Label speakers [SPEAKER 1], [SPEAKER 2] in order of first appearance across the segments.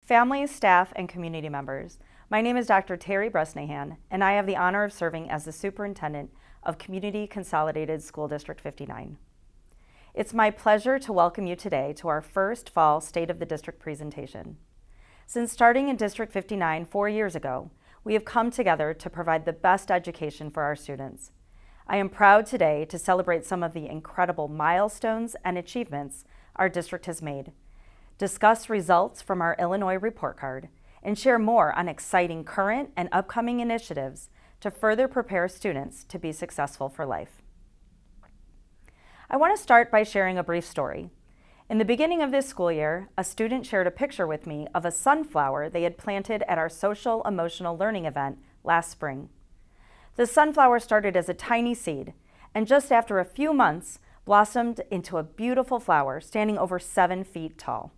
[SPEAKER 1] Families, staff, and community members, my name is Dr. Terry Bresnahan, and I have the honor of serving as the Superintendent of Community Consolidated School District 59. It's my pleasure to welcome you today to our first fall State of the District presentation. Since starting in District 59 4 years ago, we have come together to provide the best education for our students. I am proud today to celebrate some of the incredible milestones and achievements our district has made, discuss results from our Illinois report card, and share more on exciting current and upcoming initiatives to further prepare students to be successful for life. I want to start by sharing a brief story. In the beginning of this school year, a student shared a picture with me of a sunflower they had planted at our social emotional learning event last spring. The sunflower started as a tiny seed, and just after a few months, blossomed into a beautiful flower standing over 7 feet tall.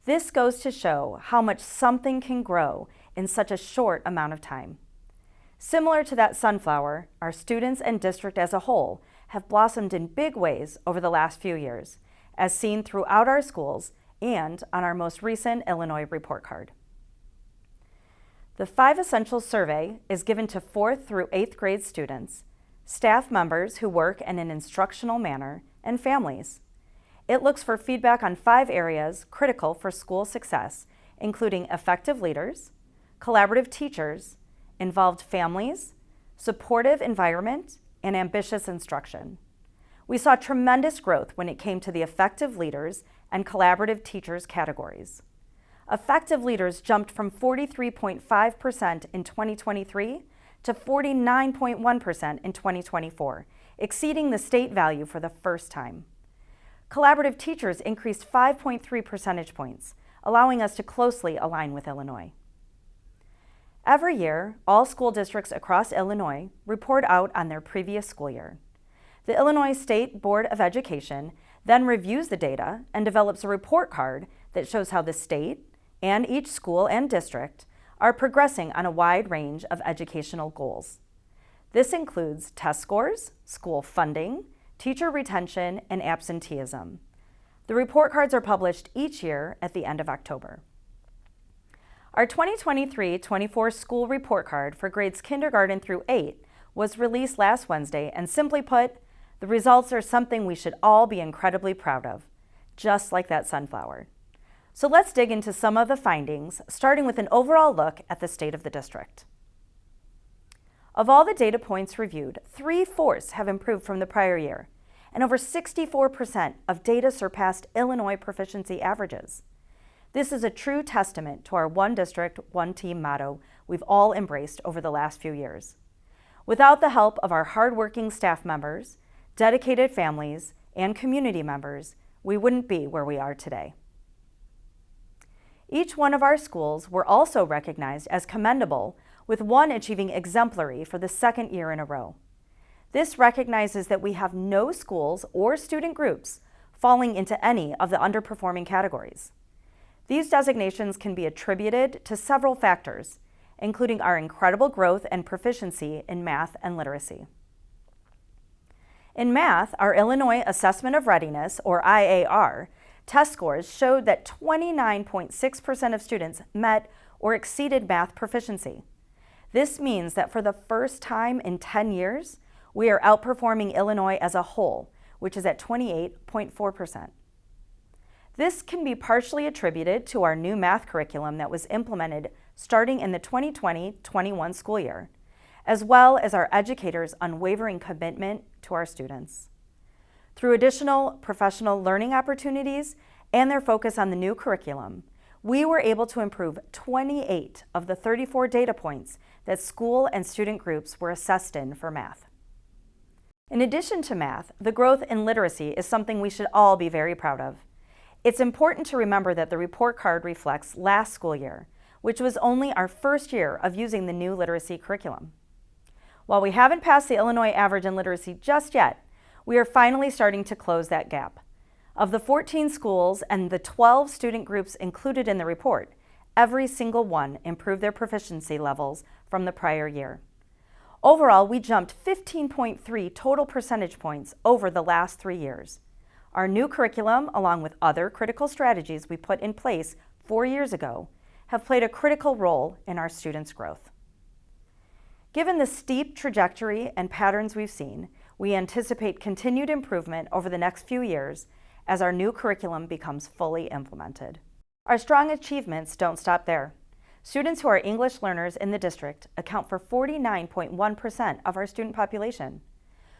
[SPEAKER 1] This goes to show how much something can grow in such a short amount of time. Similar to that sunflower, our students and district as a whole have blossomed in big ways over the last few years, as seen throughout our schools and on our most recent Illinois report card. The 5 Essentials survey is given to 4th through 8th grade students, staff members who work in an instructional manner, and families. It looks for feedback on 5 areas critical for school success, including effective leaders, collaborative teachers, involved families, supportive environment, and ambitious instruction. We saw tremendous growth when it came to the effective leaders and collaborative teachers categories. Effective leaders jumped from 43.5% in 2023 to 49.1% in 2024, exceeding the state value for the first time. Collaborative teachers increased 5.3 percentage points, allowing us to closely align with Illinois. Every year, all school districts across Illinois report out on their previous school year. The Illinois State Board of Education then reviews the data and develops a report card that shows how the state and each school and district are progressing on a wide range of educational goals. This includes test scores, school funding, teacher retention, and absenteeism. The report cards are published each year at the end of October. Our 2023-24 school report card for grades kindergarten through 8 was released last Wednesday, and simply put, the results are something we should all be incredibly proud of, just like that sunflower. So let's dig into some of the findings, starting with an overall look at the state of the district. Of all the data points reviewed, 3/4 have improved from the prior year, and over 64% of data surpassed Illinois proficiency averages. This is a true testament to our one district, one team motto we've all embraced over the last few years. Without the help of our hardworking staff members, dedicated families, and community members, we wouldn't be where we are today. Each one of our schools were also recognized as commendable, with one achieving exemplary for the 2nd year in a row. This recognizes that we have no schools or student groups falling into any of the underperforming categories. These designations can be attributed to several factors, including our incredible growth and proficiency in math and literacy. In math, our Illinois Assessment of Readiness, or IAR, test scores showed that 29.6% of students met or exceeded math proficiency. This means that for the first time in 10 years, we are outperforming Illinois as a whole, which is at 28.4%. This can be partially attributed to our new math curriculum that was implemented starting in the 2020-21 school year, as well as our educators' unwavering commitment to our students. Through additional professional learning opportunities and their focus on the new curriculum, we were able to improve 28 of the 34 data points that school and student groups were assessed in for math. In addition to math, the growth in literacy is something we should all be very proud of. It's important to remember that the report card reflects last school year, which was only our first year of using the new literacy curriculum. While we haven't passed the Illinois average in literacy just yet, we are finally starting to close that gap. Of the 14 schools and the 12 student groups included in the report, every single one improved their proficiency levels from the prior year. Overall, we jumped 15.3 total percentage points over the last 3 years. Our new curriculum, along with other critical strategies we put in place 4 years ago have played a critical role in our students' growth. Given the steep trajectory and patterns we've seen, we anticipate continued improvement over the next few years as our new curriculum becomes fully implemented. Our strong achievements don't stop there. Students who are English learners in the district account for 49.1% of our student population.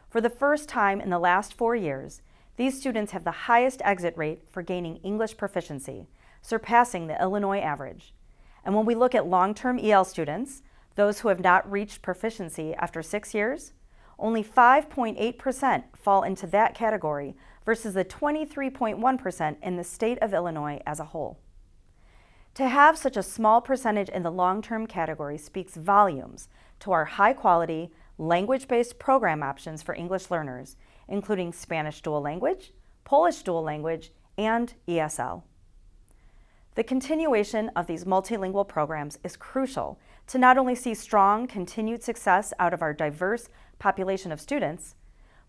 [SPEAKER 1] For the first time in the last 4 years, these students have the highest exit rate for gaining English proficiency, surpassing the Illinois average. And when we look at long-term EL students, those who have not reached proficiency after 6 years, only 5.8% fall into that category versus the 23.1% in the state of Illinois as a whole. To have such a small percentage in the long-term category speaks volumes to our high-quality, language-based program options for English learners, including Spanish dual language, Polish dual language, and ESL. The continuation of these multilingual programs is crucial to not only see strong, continued success out of our diverse population of students,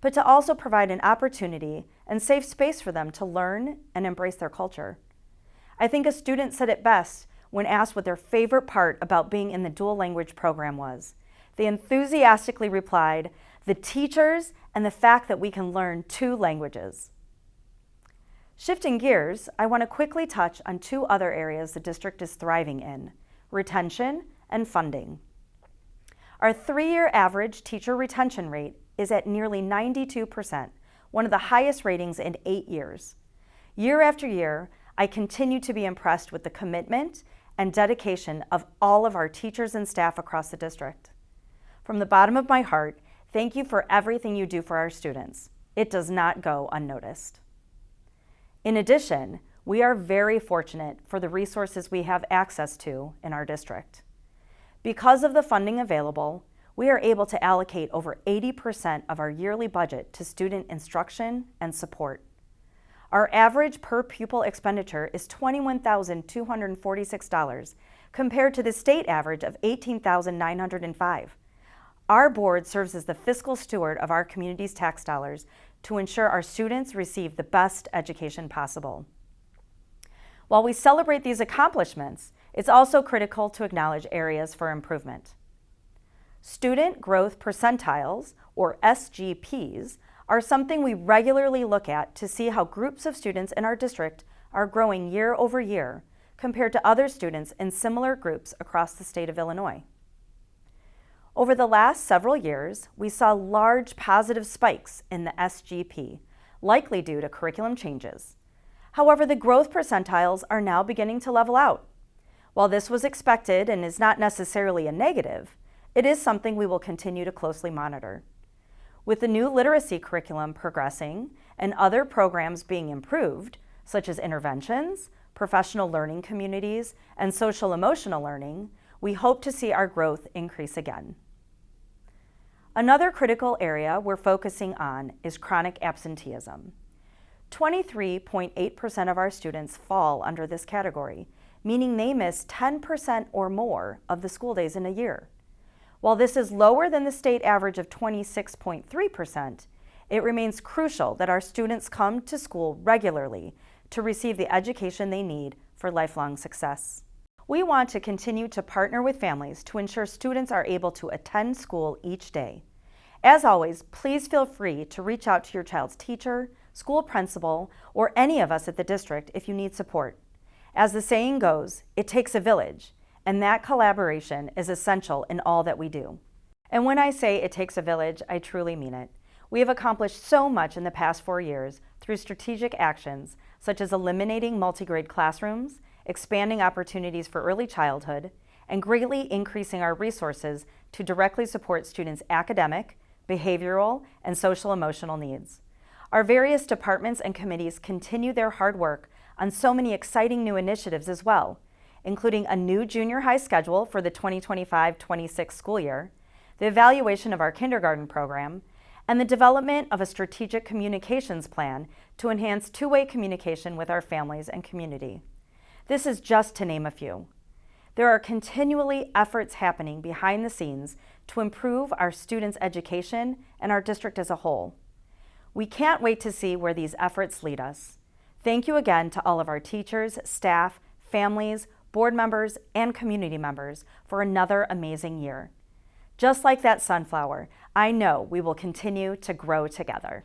[SPEAKER 1] but to also provide an opportunity and safe space for them to learn and embrace their culture. I think a student said it best when asked what their favorite part about being in the dual language program was. They enthusiastically replied, "The teachers and the fact that we can learn 2 languages." Shifting gears, I want to quickly touch on 2 other areas the district is thriving in: retention and funding. Our 3-year average teacher retention rate is at nearly 92%, one of the highest ratings in 8 years. Year after year, I continue to be impressed with the commitment and dedication of all of our teachers and staff across the district. From the bottom of my heart, thank you for everything you do for our students. It does not go unnoticed. In addition, we are very fortunate for the resources we have access to in our district. Because of the funding available, we are able to allocate over 80% of our yearly budget to student instruction and support. Our average per pupil expenditure is $21,246 compared to the state average of $18,905. Our board serves as the fiscal steward of our community's tax dollars to ensure our students receive the best education possible. While we celebrate these accomplishments, it's also critical to acknowledge areas for improvement. Student growth percentiles, or SGPs, are something we regularly look at to see how groups of students in our district are growing year over year compared to other students in similar groups across the state of Illinois. Over the last several years, we saw large positive spikes in the SGP, likely due to curriculum changes. However, the growth percentiles are now beginning to level out. While this was expected and is not necessarily a negative, it is something we will continue to closely monitor. With the new literacy curriculum progressing and other programs being improved, such as interventions, professional learning communities, and social-emotional learning, we hope to see our growth increase again. Another critical area we're focusing on is chronic absenteeism. 23.8% of our students fall under this category, meaning they miss 10% or more of the school days in a year. While this is lower than the state average of 26.3%, it remains crucial that our students come to school regularly to receive the education they need for lifelong success. We want to continue to partner with families to ensure students are able to attend school each day. As always, please feel free to reach out to your child's teacher, school principal, or any of us at the district if you need support. As the saying goes, it takes a village, and that collaboration is essential in all that we do. And when I say it takes a village, I truly mean it. We have accomplished so much in the past 4 years through strategic actions such as eliminating multi-grade classrooms, expanding opportunities for early childhood, and greatly increasing our resources to directly support students' academic, behavioral, and social-emotional needs. Our various departments and committees continue their hard work on so many exciting new initiatives as well, including a new junior high schedule for the 2025-26 school year, the evaluation of our kindergarten program, and the development of a strategic communications plan to enhance two-way communication with our families and community. This is just to name a few. There are continually efforts happening behind the scenes to improve our students' education and our district as a whole. We can't wait to see where these efforts lead us. Thank you again to all of our teachers, staff, families, board members, and community members for another amazing year. Just like that sunflower, I know we will continue to grow together.